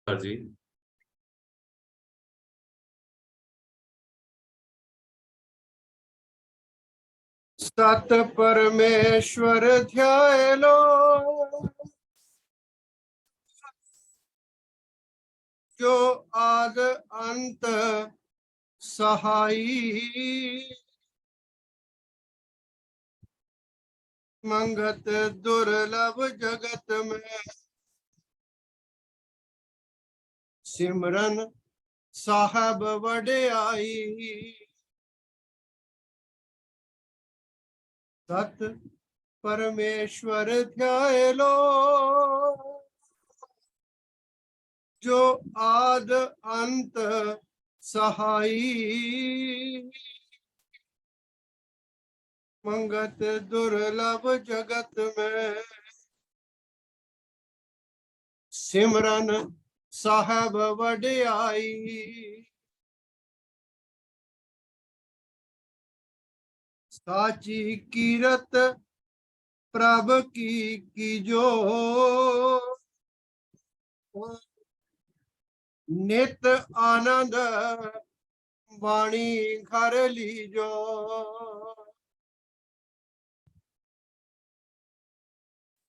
हाँ जी। सत परमेश्वर ध्याय लो, जो आद अंत सहाई। मंगत दुर्लभ जगत में, सिमरन साहब वडियाई। सत परमेश्वर ध्याय लो, जो आद अंत सहाई। मंगत दुर्लभ जगत में, सिमरन साहब वडियाई। साची कीरत प्रभ की जो, नित आनंद वाणी घर लीजो।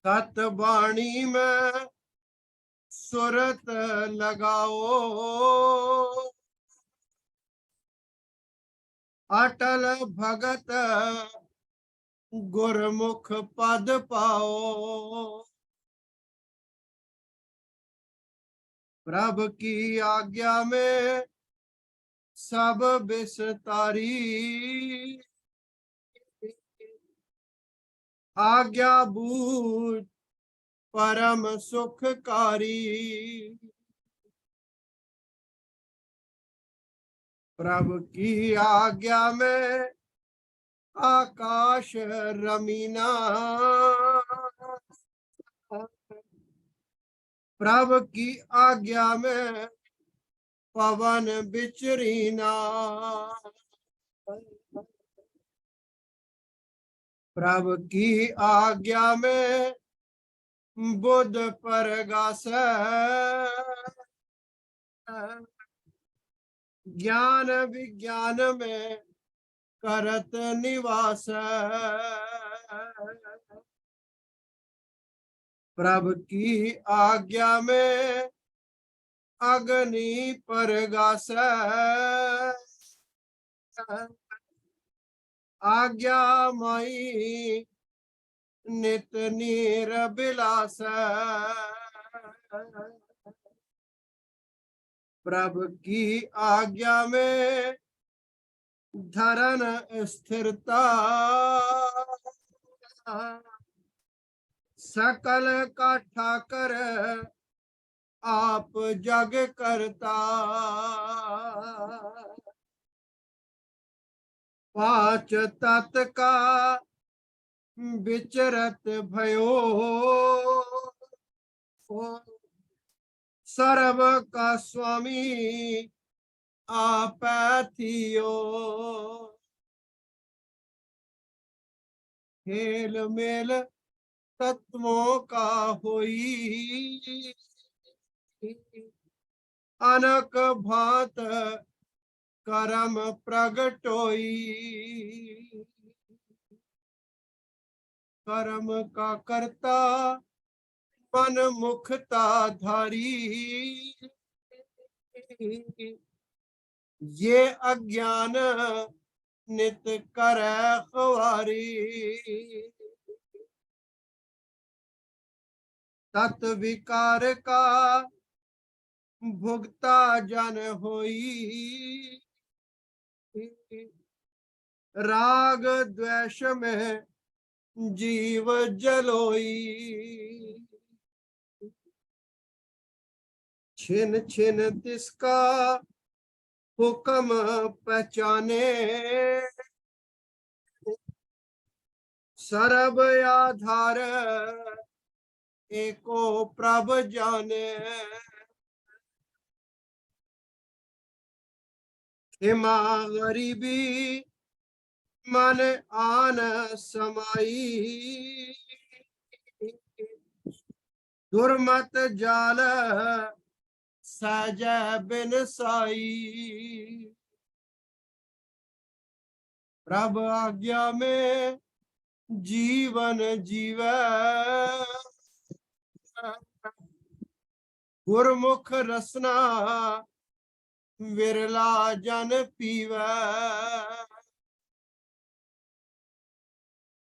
सत वाणी में सुरत लगाओ, अटल भगत गुरमुख पद पाओ। प्रभ की आज्ञा में सब विस्तारी, आज्ञा बूझ परम सुखकारी। प्रभु की आज्ञा में आकाश रमीना, प्रभु की आज्ञा में पवन बिचरीना। प्रभु की आज्ञा में बुध परगास, ज्ञान विज्ञान में करत निवास। प्रभु की आज्ञा में अग्नि परगास, आज्ञा माई नित नीर बिलास। प्रभु की आज्ञा में धरन स्थिरता, सकल का ठाकर आप जग करता। पांच तत्व का विचरत भयो, सर्व का स्वामी आप थियो। खेल मेल तत्वों का होई, अनक भांत करम प्रगटोई। कर्म का कर्ता मन मुखता धारी, ये अज्ञान नित करे ख्वारी। तत् विकार का भुगता जन होई, राग द्वेष में जीव जलोई। छिन छिन तिसका हुक्म पहचाने, सर्व आधार एको प्रभ जाने। हिमा गरीबी मन आन समाई, दुर्मत जाल सहज बिन साई। प्रभु आज्ञा में जीवन जीवै, गुरमुख रसना विरला जन पीवै।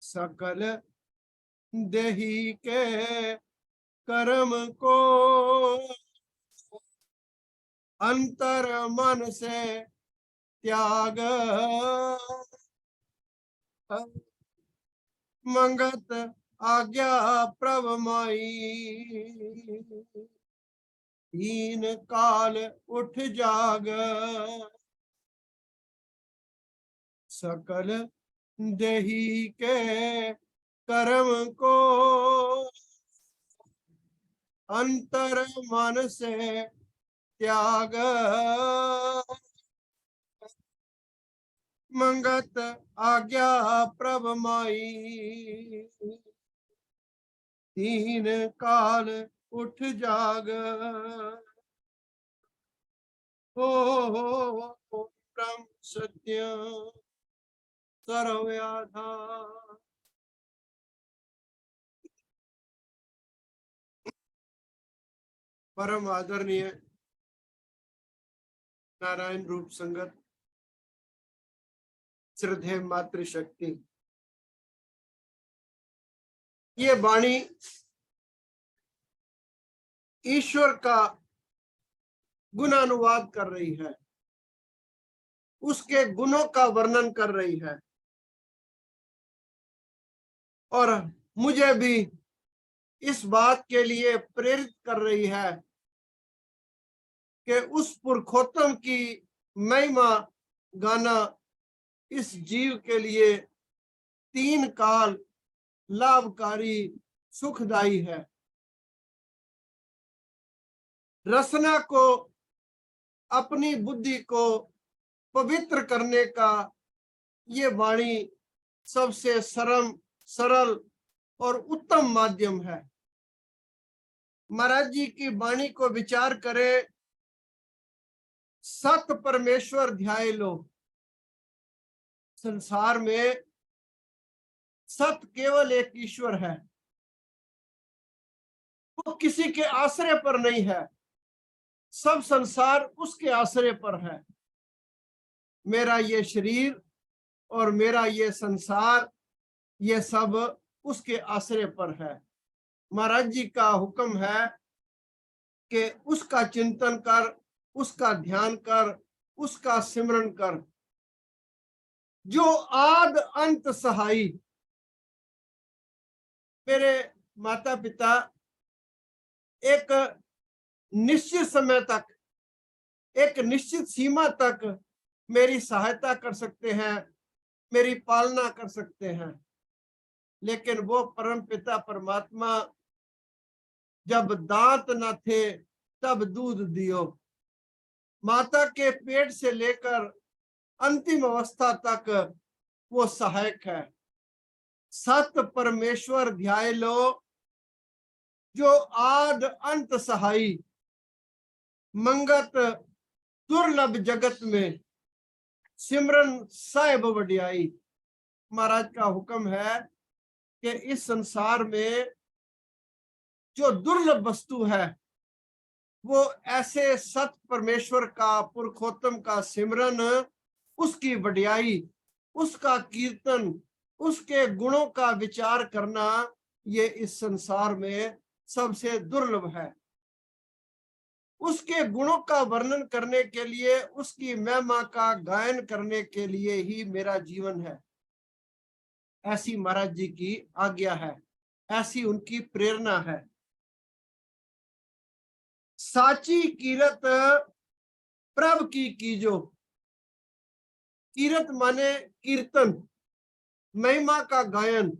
सकल देही के कर्म को अंतर मन से त्याग, मंगत आज्ञा प्रभु माई। दीन काल उठ जाग, सकल देही के कर्म को अंतर मन से त्याग, मंगत आज्ञा प्रभु माई। दीन काल उठ जाग, हो ब्रह्म सत्य सर्वयाधार। परम आदरणीय नारायण रूप संगत, श्रद्धेय मातृशक्ति, ये वाणी ईश्वर का गुणानुवाद कर रही है, उसके गुणों का वर्णन कर रही है, और मुझे भी इस बात के लिए प्रेरित कर रही है कि उस पुरुषोत्तम की महिमा गाना इस जीव के लिए तीन काल लाभकारी सुखदायी है। रसना को, अपनी बुद्धि को पवित्र करने का ये वाणी सबसे सरल और उत्तम माध्यम है। महाराज जी की वाणी को विचार करें, सत परमेश्वर ध्याय लो। संसार में सत केवल एक ईश्वर है, वो किसी के आश्रय पर नहीं है, सब संसार उसके आश्रय पर है। मेरा ये शरीर और मेरा ये संसार, ये सब उसके आश्रय पर है। महाराज जी का हुक्म है कि उसका चिंतन कर, उसका ध्यान कर, उसका सिमरन कर। जो आद अंत सहाई। मेरे माता पिता एक निश्चित समय तक, एक निश्चित सीमा तक मेरी सहायता कर सकते हैं, मेरी पालना कर सकते हैं, लेकिन वो परम पिता परमात्मा जब दांत न थे तब दूध दियो। माता के पेट से लेकर अंतिम अवस्था तक वो सहायक है। सत परमेश्वर ध्याय लो, जो आद अंत सहाई। मंगत दुर्लभ जगत में सिमरन साहिब वडियाई। महाराज का हुक्म है कि इस संसार में जो दुर्लभ वस्तु है, वो ऐसे सत परमेश्वर का, पुरुषोत्तम का सिमरन, उसकी वडियाई, उसका कीर्तन, उसके गुणों का विचार करना, ये इस संसार में सबसे दुर्लभ है। उसके गुणों का वर्णन करने के लिए, उसकी महिमा का गायन करने के लिए ही मेरा जीवन है। ऐसी महाराज जी की आज्ञा है, ऐसी उनकी प्रेरणा है। साची कीरत प्रभ की कीजो। कीरत माने कीर्तन, महिमा का गायन,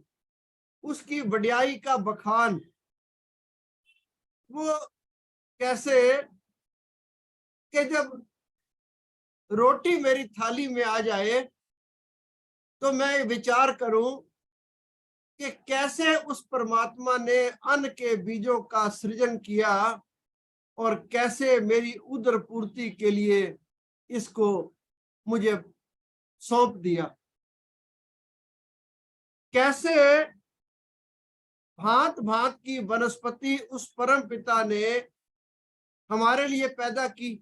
उसकी वडियाई का बखान। वो कैसे कि जब रोटी मेरी थाली में आ जाए तो मैं विचार करूं कि कैसे उस परमात्मा ने अन्न के बीजों का सृजन किया और कैसे मेरी उदर पूर्ति के लिए इसको मुझे सौंप दिया। कैसे भांत भांत की वनस्पति उस परम पिता ने हमारे लिए पैदा की।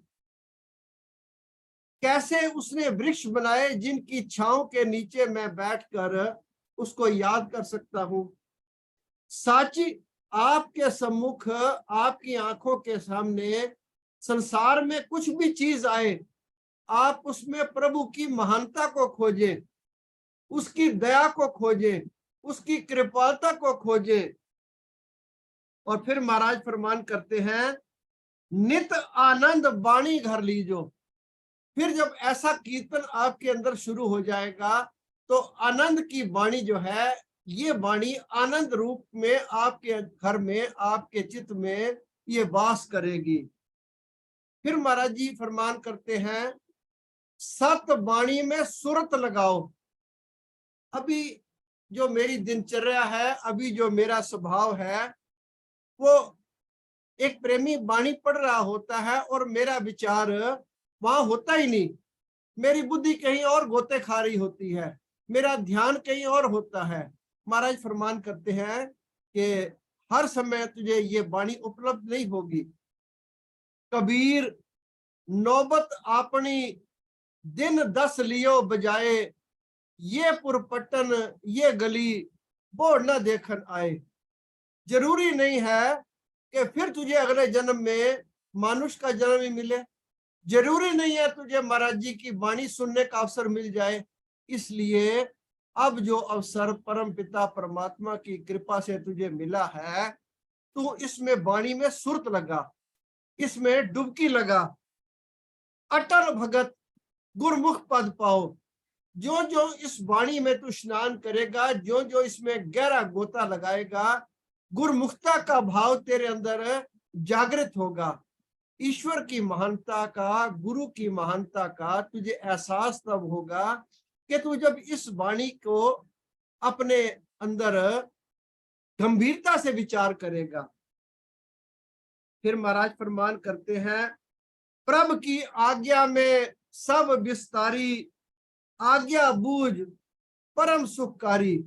कैसे उसने वृक्ष बनाए जिनकी छांव के नीचे मैं बैठकर उसको याद कर सकता हूं। साची आपके सम्मुख, आपकी आंखों के सामने संसार में कुछ भी चीज आए, आप उसमें प्रभु की महानता को खोजें, उसकी दया को खोजें, उसकी कृपालता को खोजें। और फिर महाराज फरमान करते हैं, नित आनंद बाणी घर लीजो। फिर जब ऐसा कीर्तन आपके अंदर शुरू हो जाएगा तो आनंद की वाणी जो है, ये वाणी आनंद रूप में आपके घर में, आपके चित्त में ये वास करेगी। फिर महाराज जी फरमान करते हैं, सत वाणी में सुरत लगाओ। अभी जो मेरी दिनचर्या है, अभी जो मेरा स्वभाव है, वो एक प्रेमी वाणी पढ़ रहा होता है और मेरा विचार वहां होता ही नहीं। मेरी बुद्धि कहीं और गोते खा रही होती है, मेरा ध्यान कहीं और होता है। महाराज फरमान करते हैं कि हर समय तुझे ये वाणी उपलब्ध नहीं होगी। कबीर नौबत अपनी दिन 10 लियो बजाए, ये पुरपटन ये गली वो न देखन आए। जरूरी नहीं है कि फिर तुझे अगले जन्म में मानुष का जन्म ही मिले, जरूरी नहीं है तुझे महाराज जी की वाणी सुनने का अवसर मिल जाए। इसलिए अब जो अवसर परम पिता परमात्मा की कृपा से तुझे मिला है, तू इसमें वाणी में सुरत लगा, इसमें डुबकी लगा। अटल भगत गुरमुख पद पाओ। जो जो इस वाणी में तू स्नान करेगा, जो जो इसमें गहरा गोता लगाएगा, गुरमुखता का भाव तेरे अंदर जागृत होगा। ईश्वर की महानता का, गुरु की महानता का तुझे एहसास तब होगा कि तू जब इस वाणी को अपने अंदर गंभीरता से विचार करेगा। फिर महाराज फरमान करते हैं, प्रभु की आज्ञा में सब विस्तारी, आज्ञा बूझ परम सुखकारी।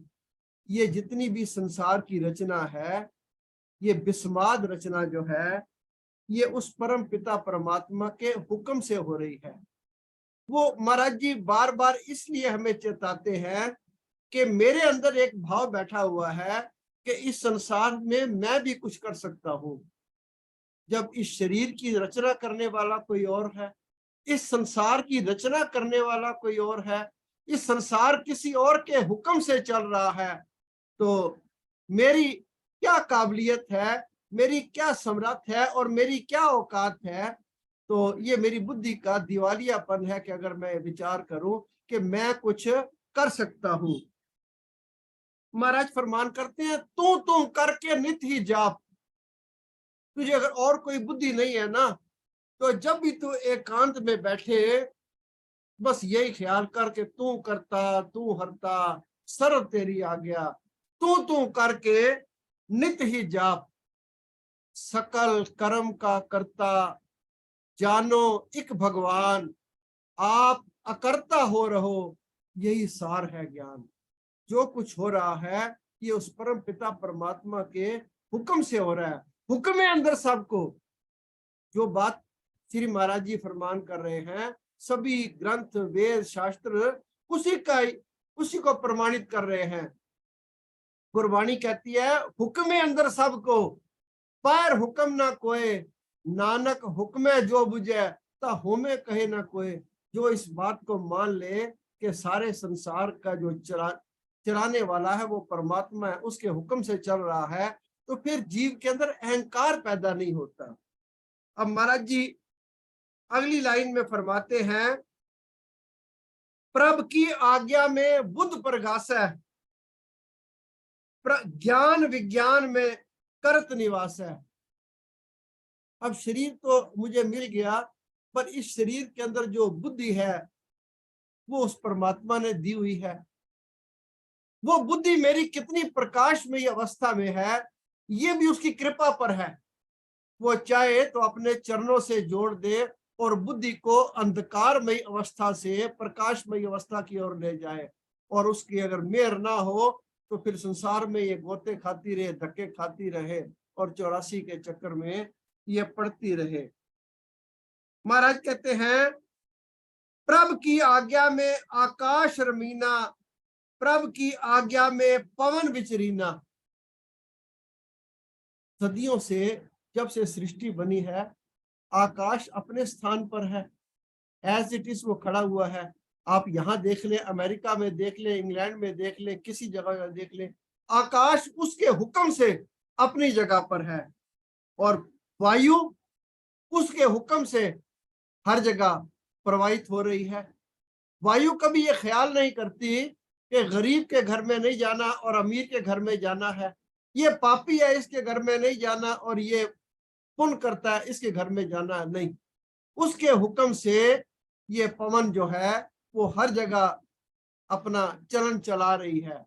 ये जितनी भी संसार की रचना है, ये विस्माद रचना जो है, ये उस परम पिता परमात्मा के हुक्म से हो रही है। वो महाराज जी बार बार इसलिए हमें चेताते हैं कि मेरे अंदर एक भाव बैठा हुआ है कि इस संसार में मैं भी कुछ कर सकता हूं। जब इस शरीर की रचना करने वाला कोई और है, इस संसार की रचना करने वाला कोई और है, इस संसार किसी और के हुक्म से चल रहा है, तो मेरी क्या काबिलियत है, मेरी क्या समर्थ है और मेरी क्या औकात है। तो ये मेरी बुद्धि का दिवालियापन है कि अगर मैं विचार करूं कि मैं कुछ कर सकता हूं। महाराज फरमान करते हैं, तू करके नित ही जाप। तुझे अगर और कोई बुद्धि नहीं है ना, तो जब भी तू एकांत में बैठे, बस यही ख्याल कर के तू करता, तू हरता, सर्व तेरी आज्ञा, तू करके नित ही जाप। सकल कर्म का करता, जानो एक भगवान, आप अकर्ता हो रहो, यही सार है ज्ञान। जो कुछ हो रहा है ये उस परम पिता परमात्मा के हुक्म से हो रहा है। हुक्म है अंदर सबको। जो बात श्री महाराज जी फरमान कर रहे हैं, सभी ग्रंथ वेद शास्त्र उसी को प्रमाणित कर रहे हैं। गुरबाणी कहती है, हुक्म अंदर सबको, पर हुक्म ना कोई, नानक हुक्म जो बुझे ता होमे कहे ना कोई। जो इस बात को मान ले कि सारे संसार का जो चलाने वाला है वो परमात्मा है, उसके हुक्म से चल रहा है, तो फिर जीव के अंदर अहंकार पैदा नहीं होता। अब महाराज जी अगली लाइन में फरमाते हैं, प्रभु की आज्ञा में बुद्ध प्रकाश है, ज्ञान विज्ञान में करत निवास है। अब शरीर तो मुझे मिल गया, पर इस शरीर के अंदर जो बुद्धि है वो उस परमात्मा ने दी हुई है। वो बुद्धि मेरी कितनी प्रकाशमयी अवस्था में है, ये भी उसकी कृपा पर है। वो चाहे तो अपने चरणों से जोड़ दे और बुद्धि को अंधकारमयी अवस्था से प्रकाशमयी अवस्था की ओर ले जाए। और उसकी अगर मेहर ना हो तो फिर संसार में ये गोते खाती रहे, धक्के खाती रहे और 84 के चक्कर में ये पड़ती रहे। महाराज कहते हैं, प्रभु की आज्ञा में आकाश रमीना, प्रभु की आज्ञा में पवन विचरीना। सदियों से जब से सृष्टि बनी है, आकाश अपने स्थान पर है, एज इट इज वो खड़ा हुआ है। आप यहाँ देख ले, अमेरिका में देख ले, इंग्लैंड में देख ले, किसी जगह देख ले, आकाश उसके हुक्म से अपनी जगह पर है और वायु उसके हुक्म से हर जगह प्रवाहित हो रही है। वायु कभी ये ख्याल नहीं करती कि गरीब के घर में नहीं जाना और अमीर के घर में जाना है, ये पापी है इसके घर में नहीं जाना और ये पुण्य करता है इसके घर में जाना है, नहीं। उसके हुक्म से ये पवन जो है वो हर जगह अपना चलन चला रही है।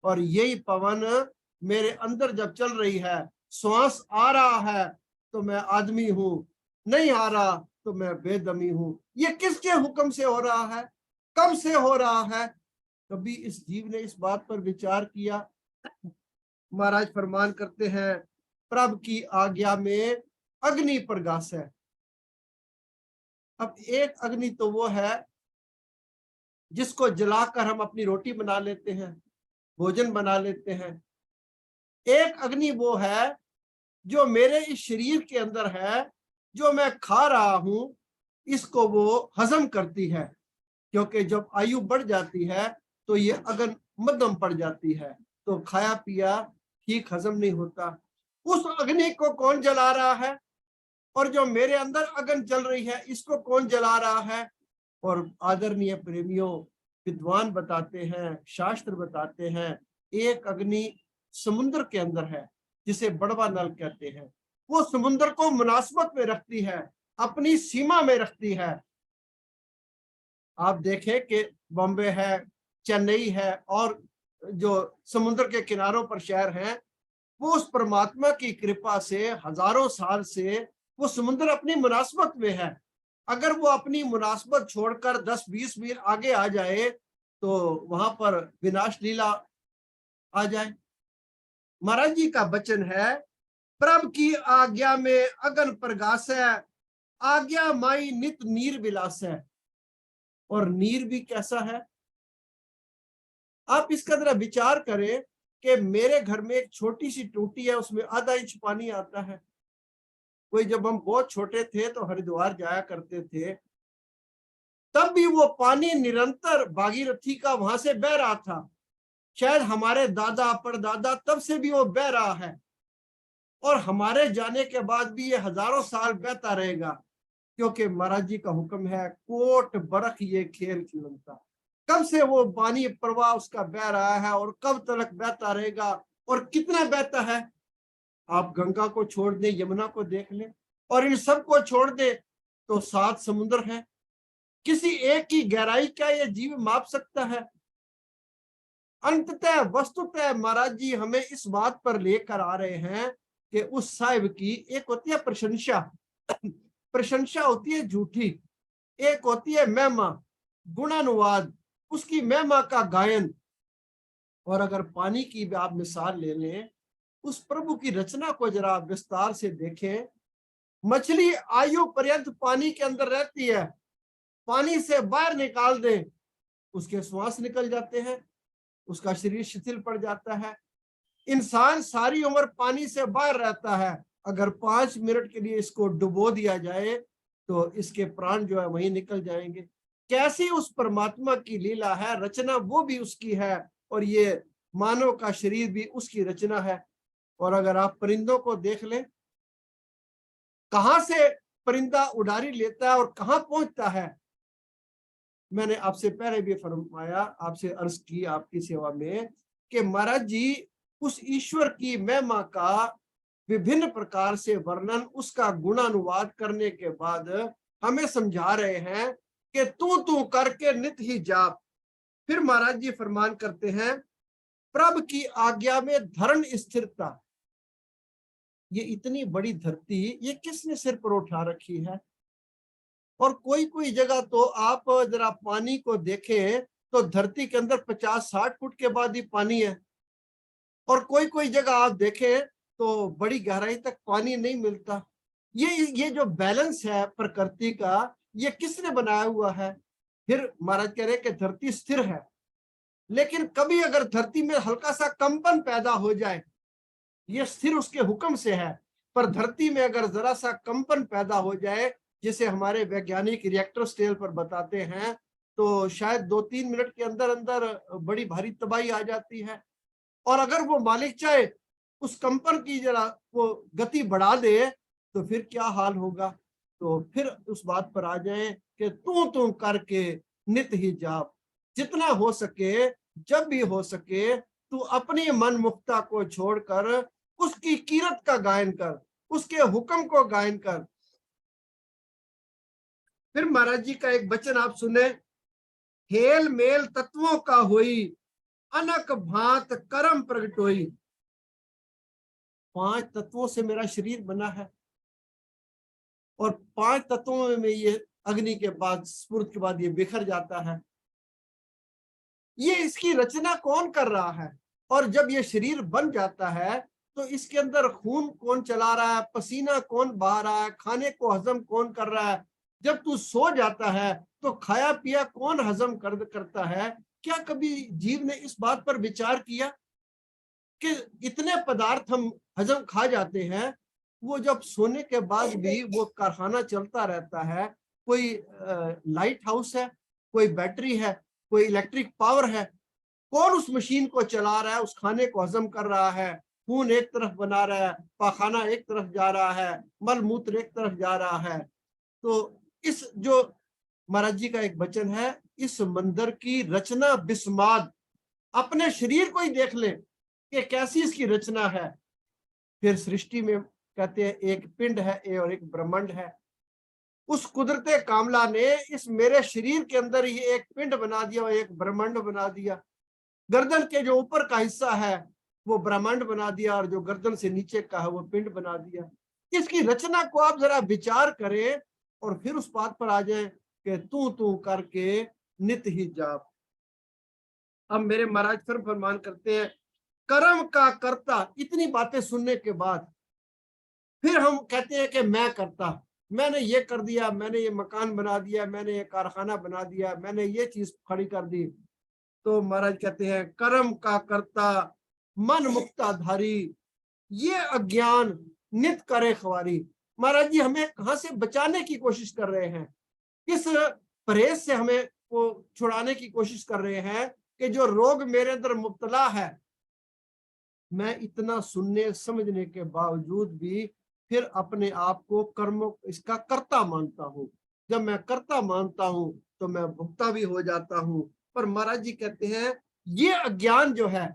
और यही पवन मेरे अंदर जब चल रही है, श्वास आ रहा है तो मैं आदमी हूं, नहीं आ रहा तो मैं बेदमी हूं। ये किसके हुक्म से हो रहा है, कब से हो रहा है? कभी इस जीव ने इस बात पर विचार किया? महाराज फरमान करते हैं, प्रभु की आज्ञा में अग्नि प्रगास है। अब एक अग्नि तो वो है जिसको जलाकर हम अपनी रोटी बना लेते हैं, भोजन बना लेते हैं। एक अग्नि वो है जो मेरे इस शरीर के अंदर है, जो मैं खा रहा हूं, इसको वो हजम करती है। क्योंकि जब आयु बढ़ जाती है तो ये अग्नि मध्यम पड़ जाती है, तो खाया पिया ठीक हजम नहीं होता। उस अग्नि को कौन जला रहा है? और जो मेरे अंदर अग्नि जल रही है, इसको कौन जला रहा है? और आदरणीय प्रेमियों, विद्वान बताते हैं, शास्त्र बताते हैं, एक अग्नि समुद्र के अंदर है जिसे बड़वा नल कहते हैं। वो समुद्र को मुनासबत में रखती है, अपनी सीमा में रखती है। आप देखें कि बॉम्बे है, चेन्नई है और जो समुद्र के किनारों पर शहर हैं, वो उस परमात्मा की कृपा से हजारों साल से वो समुद्र अपनी मुनासबत में है। अगर वो अपनी मुनासबत छोड़कर 10-20 मील आगे आ जाए तो वहां पर विनाश लीला आ जाए। महाराज जी का वचन है, प्रभु की आज्ञा में अगन प्रगास है, आज्ञा माई नित नीर विलास है। और नीर भी कैसा है? आप इसका जरा विचार करें कि मेरे घर में एक छोटी सी टूटी है, उसमें आधा इंच पानी आता है। कोई जब हम बहुत छोटे थे तो हरिद्वार जाया करते थे, तब भी वो पानी निरंतर भागीरथी का वहां से बह रहा था। शायद हमारे दादा परदादा तब से भी वो बह रहा है और हमारे जाने के बाद भी ये हजारों साल बहता रहेगा, क्योंकि महाराज जी का हुक्म है, कोट बरख ये खेल खिलता। कब से वो पानी प्रवाह उसका बह रहा है और कब तक बहता रहेगा और कितना बहता है? आप गंगा को छोड़ दें, यमुना को देख लें और इन सब को छोड़ दे तो 7 समुद्र हैं। किसी एक की गहराई क्या ये जीव माप सकता है? अंततः वस्तुतः महाराज जी हमें इस बात पर लेकर आ रहे हैं कि उस साहिब की एक होती है प्रशंसा, प्रशंसा होती है झूठी, एक होती है महिमा, गुणानुवाद, उसकी महिमा का गायन। और अगर पानी की भी आप मिसाल ले लें, उस प्रभु की रचना को जरा विस्तार से देखें। मछली आयु पर्यंत पानी के अंदर रहती है, पानी से बाहर निकाल दें, उसके श्वास निकल जाते हैं, उसका शरीर शिथिल पड़ जाता है। इंसान सारी उम्र पानी से बाहर रहता है, अगर 5 मिनट के लिए इसको डुबो दिया जाए तो इसके प्राण जो है वहीं निकल जाएंगे। कैसी उस परमात्मा की लीला है, रचना वो भी उसकी है और ये मानव का शरीर भी उसकी रचना है। और अगर आप परिंदों को देख लें, कहां से परिंदा उड़ारी लेता है और कहां पहुंचता है। मैंने आपसे पहले भी फरमाया, आपसे अर्ज की आपकी सेवा में कि महाराज जी उस ईश्वर की महिमा का विभिन्न प्रकार से वर्णन, उसका गुणानुवाद करने के बाद हमें समझा रहे हैं कि तू करके नित ही जाप। फिर महाराज जी फरमान करते हैं, प्रभु की आज्ञा में धरण स्थिरता। ये इतनी बड़ी धरती ये किसने सिर पर उठा रखी है। और कोई कोई जगह तो आप जरा पानी को देखें तो धरती के अंदर 50-60 फुट के बाद ही पानी है, और कोई कोई जगह आप देखें तो बड़ी गहराई तक पानी नहीं मिलता। ये जो बैलेंस है प्रकृति का, ये किसने बनाया हुआ है। फिर महाराज कह रहे कि धरती स्थिर है, लेकिन कभी अगर धरती में हल्का सा कंपन पैदा हो जाए, ये स्थिर उसके हुक्म से है, पर धरती में अगर जरा सा कंपन पैदा हो जाए, जिसे हमारे वैज्ञानिक रिएक्टर स्केल पर बताते हैं, तो शायद 2-3 मिनट के अंदर अंदर बड़ी भारी तबाही आ जाती है। और अगर वो मालिक चाहे उस कंपन की जरा वो गति बढ़ा दे तो फिर क्या हाल होगा। तो फिर उस बात पर आ जाए कि तू करके नित ही जाप, जितना हो सके जब भी हो सके तू अपनी मन मुक्ता को छोड़कर उसकी कीरत का गायन कर, उसके हुक्म को गायन कर। फिर महाराज जी का एक वचन आप सुने, हेल मेल तत्वों का होई अनक भांत कर्म प्रगट होई। 5 तत्वों से मेरा शरीर बना है, और 5 तत्वों में ये अग्नि के बाद स्फूर्त के बाद ये बिखर जाता है। ये इसकी रचना कौन कर रहा है। और जब ये शरीर बन जाता है तो इसके अंदर खून कौन चला रहा है, पसीना कौन बहा रहा है, खाने को हजम कौन कर रहा है। जब तू सो जाता है तो खाया पिया कौन हजम करता है। क्या कभी जीव ने इस बात पर विचार किया कि इतने पदार्थ हम हजम खा जाते हैं, वो जब सोने के बाद भी वो कारखाना चलता रहता है। कोई लाइट हाउस है, कोई बैटरी है, कोई इलेक्ट्रिक पावर है, कौन उस मशीन को चला रहा है, उस खाने को हजम कर रहा है। खून एक तरफ बना रहा है, पाखाना एक तरफ जा रहा है, मल मूत्र एक तरफ जा रहा है। तो इस जो महाराज जी का एक वचन है, इस मंदिर की रचना बिस्माद, अपने शरीर को ही देख ले कि कैसी इसकी रचना है। फिर सृष्टि में कहते हैं एक पिंड है और एक ब्रह्मांड है। उस कुदरते कामला ने इस मेरे शरीर के अंदर ही एक पिंड बना दिया और एक ब्रह्मांड बना दिया। गर्दन के जो ऊपर का हिस्सा है वो ब्रह्मांड बना दिया, और जो गर्दन से नीचे का है वो पिंड बना दिया। इसकी रचना को आप जरा विचार करें और फिर उस बात पर आ जाए कि तू करके नित ही जाप। अब मेरे महाराज फिर फरमान करते हैं, कर्म का कर्ता। इतनी बातें सुनने के बाद फिर हम कहते हैं कि मैं करता, मैंने ये कर दिया, मैंने ये मकान बना दिया, मैंने ये कारखाना बना दिया, मैंने ये चीज खड़ी कर दी। तो महाराज कहते हैं, कर्म का कर्ता मन मुक्ताधारी, ये अज्ञान नित करे ख्वारी। महाराज जी हमें कहां से बचाने की कोशिश कर रहे हैं, किस परहेज से हमें वो छुड़ाने की कोशिश कर रहे हैं कि जो रोग मेरे अंदर मुब्तला है, मैं इतना सुनने समझने के बावजूद भी फिर अपने आप को कर्म इसका कर्ता मानता हूं। जब मैं कर्ता मानता हूं तो मैं भुगता भी हो जाता हूं। पर महाराज जी कहते हैं ये अज्ञान जो है,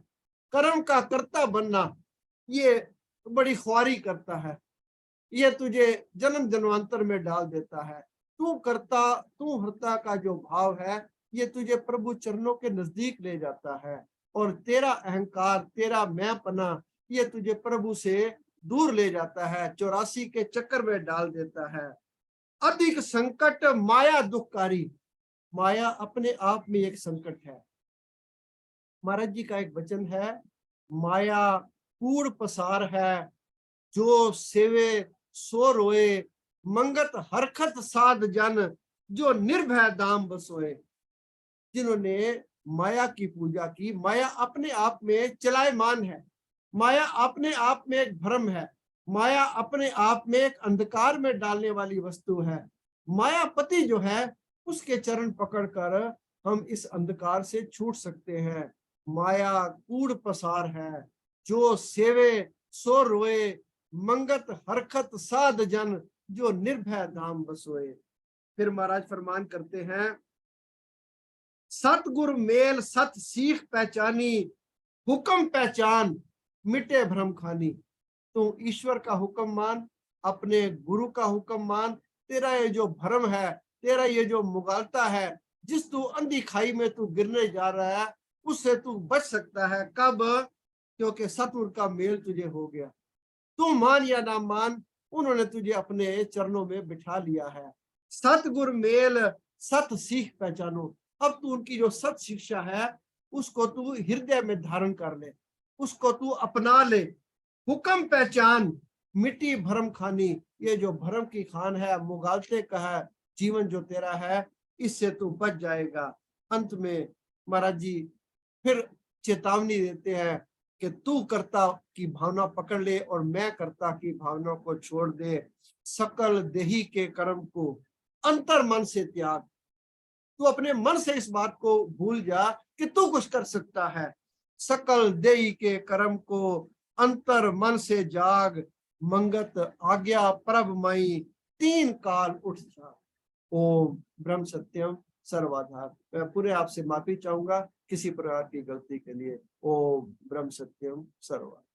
कर्म का कर्ता बनना, ये बड़ी ख्वारी करता है, ये तुझे जन्म जन्मांतर में डाल देता है। तू करता तू हरता का जो भाव है, ये तुझे प्रभु चरणों के नजदीक ले जाता है, और तेरा अहंकार, तेरा मैंपना, ये तुझे प्रभु से दूर ले जाता है, 84 के चक्कर में डाल देता है। अधिक संकट माया दुखकारी। माया अपने आप में एक संकट है। महाराज जी का एक वचन है, माया कूड़ पसार है, जो सेवे सो रोए, मंगत हरखत साध जन, जो निर्भय दाम बसोए। जिन्होंने माया की पूजा की, माया अपने आप में चलायमान है, माया अपने आप में एक भ्रम है, माया अपने आप में एक अंधकार में डालने वाली वस्तु है। मायापति जो है उसके चरण पकड़कर हम इस अंधकार से छूट सकते हैं। माया कूड़ पसार है, जो सेवे सो रोए, मंगत हरखत साध जन, जो निर्भय धाम बसोए। फिर महाराज फरमान करते हैं, सतगुरु मेल सत सीख पहचानी, हुक्म पहचान मिटे भ्रम खानी। तो ईश्वर का हुक्म मान, अपने गुरु का हुक्म मान। तेरा ये जो भ्रम है, तेरा ये जो मुगालता है, जिस तू अंधी खाई में तू गिरने जा रहा है, उससे तू बच सकता है। कब? क्योंकि सतगुरु का मेल तुझे हो गया। तू मान या ना मान, उन्होंने तुझे अपने चरणों में बिठा लिया है। सतगुर मेल सत सीख पहचानो। अब तू उनकी जो सत शिक्षा है उसको तू हृदय में धारण कर ले, उसको तू अपना ले। हुक्म पहचान मिट्टी भरम खानी, ये जो भरम की खान है, मुगालते का है जीवन जो तेरा है, इससे तू बच जाएगा। अंत में महाराज जी फिर चेतावनी देते हैं कि तू कर्ता की भावना पकड़ ले और मैं कर्ता की भावना को छोड़ दे। सकल देही के कर्म को अंतर मन से त्याग। तू अपने मन से इस बात को भूल जा कि तू कुछ कर सकता है। सकल देही के कर्म को अंतर मन से जाग, मंगत आज्ञा प्रभ मई, तीन काल उठ जा। ओम ब्रह्म सत्यम सर्वाधार। मैं पूरे आपसे माफी चाहूंगा किसी प्रकार की गलती के लिए। ओम ब्रह्म सत्यम सर्वाधार।